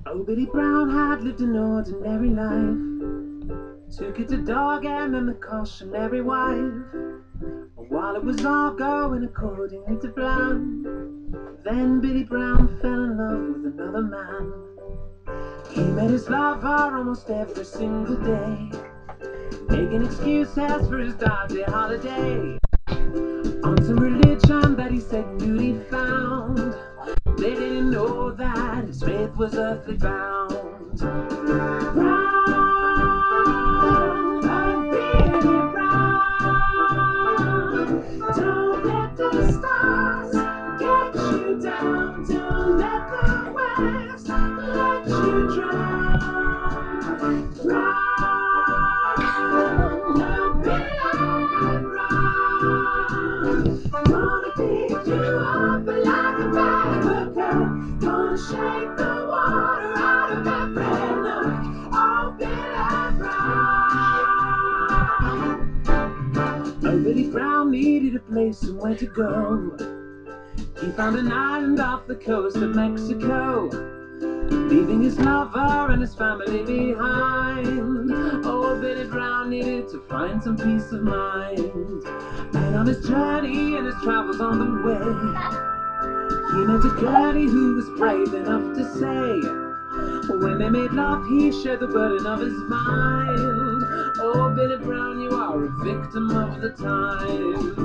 Oh, Billy Brown had lived an ordinary life, took it to dog and then the cautionary wife. While it was all going according to plan, then Billy Brown fell in love with another man. He met his lover almost every single day, making excuses for his dodgy holiday. On some religion that he said knew he found, they didn't know that his faith was earthly bound. Brown, Billy Brown, don't let the stars get you down. Don't let the waves let you drown. Brown, Billy Brown, gonna pick you up like a bag of coke, gonna shake the water out of every nook. Oh, Billy Brown. Oh, Billy Brown needed a place somewhere to go. He found an island off the coast of Mexico, leaving his lover and his family behind. Oh, Billy Brown needed to find some peace of mind. And on his journey and his travels on the way, he met a girlie who was brave enough to say, when they made love, he shared the burden of his mind. Oh, Billy Brown, you are a victim of the times.